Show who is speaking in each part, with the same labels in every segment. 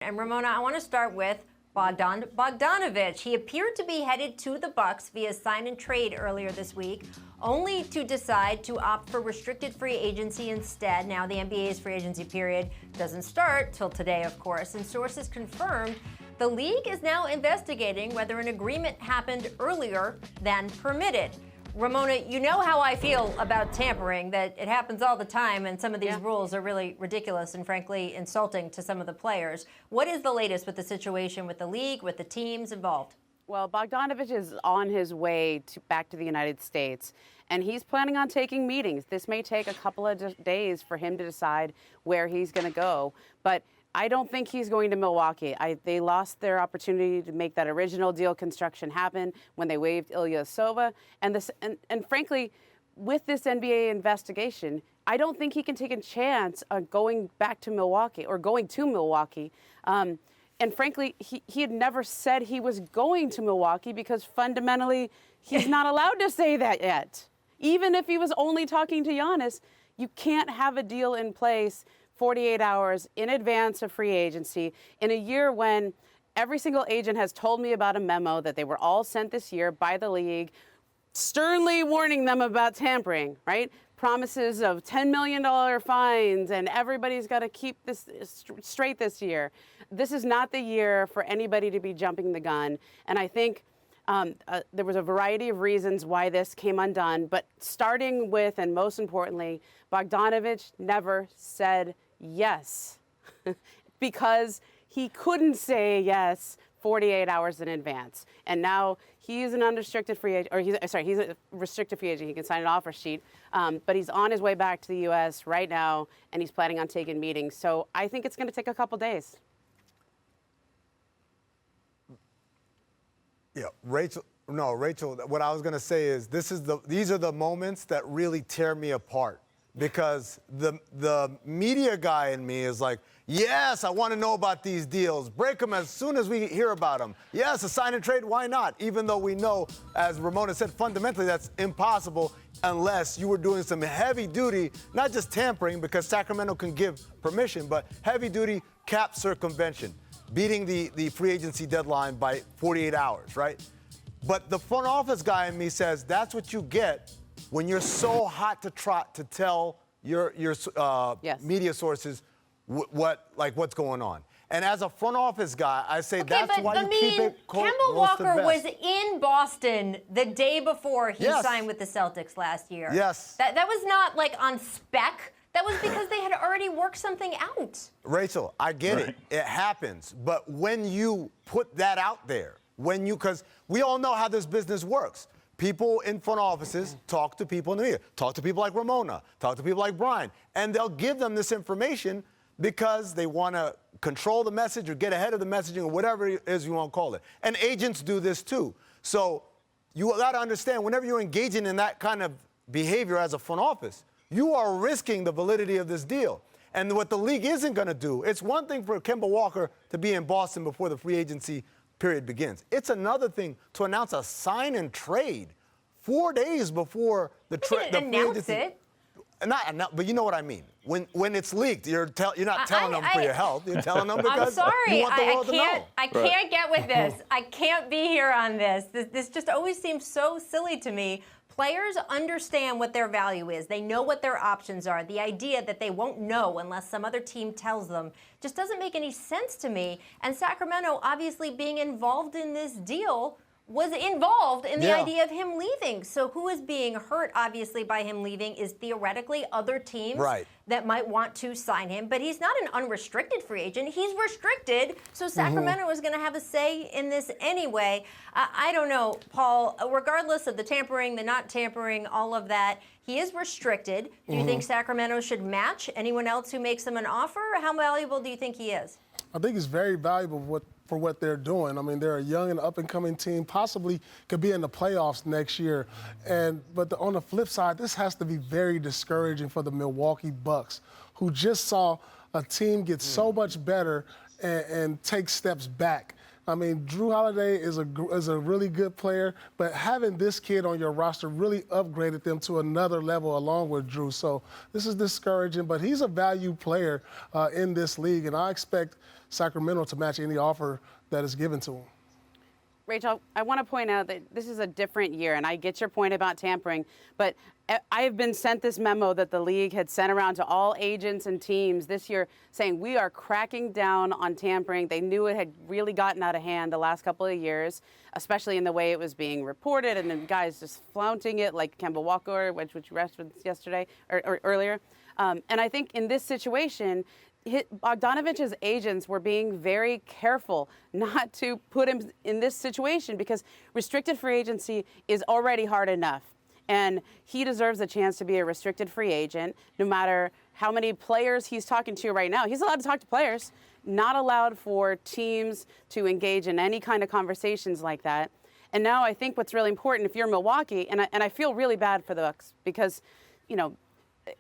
Speaker 1: And Ramona, I want to start with Bogdan Bogdanovic. He appeared to be headed to the Bucks via sign and trade earlier this week, only to decide to opt for restricted free agency instead. Now, the NBA's free agency period doesn't start till today, of course, and sources confirmed the league is now investigating whether an agreement happened earlier than permitted. Ramona, you know how I feel about tampering, that it happens all the time, and some of these rules are really ridiculous and frankly insulting to some of the players. What is the latest with the situation with the league, with the teams involved?
Speaker 2: Well, Bogdanovic is on his way back to the United States, and he's planning on taking meetings. This may take a couple of days for him to decide where he's going to go, but I don't think he's going to Milwaukee. They lost their opportunity to make that original deal construction happen when they waived Elhassan. And frankly, with this NBA investigation, I don't think he can take a chance on going back to Milwaukee or going to Milwaukee. And frankly, he had never said he was going to Milwaukee because fundamentally he's not allowed to say that yet. Even if he was only talking to Giannis, you can't have a deal in place 48 hours in advance of free agency in a year when every single agent has told me about a memo that they were all sent this year by the league, sternly warning them about tampering, right? Promises of $10 million fines, and everybody's got to keep this straight this year. This is not the year for anybody to be jumping the gun. And I think there was a variety of reasons why this came undone, but starting with, and most importantly, Bogdanovic never said yes because he couldn't say yes 48 hours in advance. And now he's an unrestricted free agent, or he's a restricted free agent. He can sign an offer sheet, but he's on his way back to the U.S. right now, and he's planning on taking meetings. So I think it's going to take a couple days.
Speaker 3: Yeah, Rachel, what I was going to say is these are the moments that really tear me apart, because the media guy in me is like, yes, I want to know about these deals. Break them as soon as we hear about them. Yes, a sign and trade, why not? Even though we know, as Ramona said, fundamentally that's impossible unless you were doing some heavy duty, not just tampering, because Sacramento can give permission, but heavy duty cap circumvention, beating the free agency deadline by 48 hours, right? But the front office guy in me says that's what you get when you're so hot to trot to tell your media sources what's going on. And as a front office guy, I say that's why you keep it close to
Speaker 1: Kemba Walker
Speaker 3: the
Speaker 1: was
Speaker 3: vest.
Speaker 1: in Boston the day before he signed with the Celtics last year.
Speaker 3: Yes.
Speaker 1: That was not like on spec. That was because they had already worked something out.
Speaker 3: Rachel, I get it. It happens. But when you put that out there, because we all know how this business works. People in front offices talk to people in the media, talk to people like Ramona, talk to people like Brian, and they'll give them this information because they want to control the message or get ahead of the messaging or whatever it is you want to call it. And agents do this too. So you got to understand, whenever you're engaging in that kind of behavior as a front office, you are risking the validity of this deal. And what the league isn't going to do, it's one thing for Kemba Walker to be in Boston before the free agency period begins. It's another thing to announce a sign and trade 4 days before the free agency. But you know what I mean. When it's leaked, you're not telling them for your health. You're telling them because you want the world to know.
Speaker 1: I can't get with this. I can't be here on this. This just always seems so silly to me. Players understand what their value is. They know what their options are. The idea that they won't know unless some other team tells them just doesn't make any sense to me. And Sacramento, obviously being involved in this deal, was involved in the idea of him leaving. So who is being hurt, obviously, by him leaving is theoretically other teams that might want to sign him. But he's not an unrestricted free agent. He's restricted, so Sacramento is going to have a say in this anyway. I don't know, Paul, regardless of the tampering, the not tampering, all of that, he is restricted. Do you think Sacramento should match anyone else who makes him an offer? How valuable do you think he is?
Speaker 4: I think it's very valuable for what they're doing. I mean, they're a young and up-and-coming team, possibly could be in the playoffs next year. But on the flip side, this has to be very discouraging for the Milwaukee Bucks, who just saw a team get so much better and take steps back. I mean, Drew Holiday is a really good player, but having this kid on your roster really upgraded them to another level along with Drew. So this is discouraging, but he's a value player in this league, and I expect Sacramento to match any offer that is given to him.
Speaker 2: Rachel, I want to point out that this is a different year, and I get your point about tampering, but I have been sent this memo that the league had sent around to all agents and teams this year saying we are cracking down on tampering. They knew it had really gotten out of hand the last couple of years, especially in the way it was being reported, and then guys just flaunting it like Kemba Walker, which you referenced yesterday or earlier. And I think in this situation, Bogdanovic's agents were being very careful not to put him in this situation because restricted free agency is already hard enough. And he deserves a chance to be a restricted free agent, no matter how many players he's talking to right now. He's allowed to talk to players, not allowed for teams to engage in any kind of conversations like that. And now I think what's really important, if you're Milwaukee, and I feel really bad for the Bucks because, you know,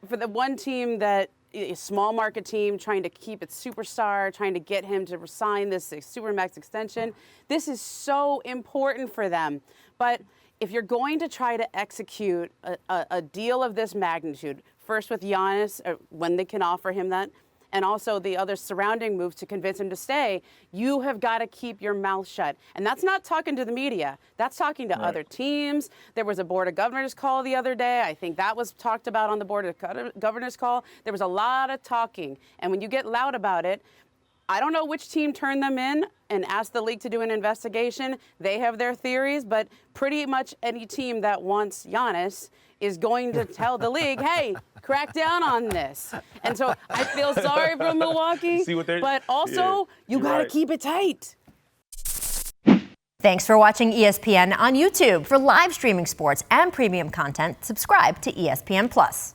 Speaker 2: for the one team that a small market team trying to keep its superstar, trying to get him to sign this supermax extension. This is so important for them. But if you're going to try to execute a deal of this magnitude, first with Giannis, when they can offer him that, and also the other surrounding moves to convince him to stay, you have got to keep your mouth shut. And that's not talking to the media. That's talking to other teams. There was a Board of Governors call the other day. I think that was talked about on the Board of Governors call. There was a lot of talking. And when you get loud about it, I don't know which team turned them in and asked the league to do an investigation. They have their theories, but pretty much any team that wants Giannis is going to tell the league, hey, crack down on this. And so I feel sorry for Milwaukee, but also you got to keep it tight.
Speaker 1: Thanks for watching ESPN on YouTube. For live streaming sports and premium content, subscribe to ESPN+.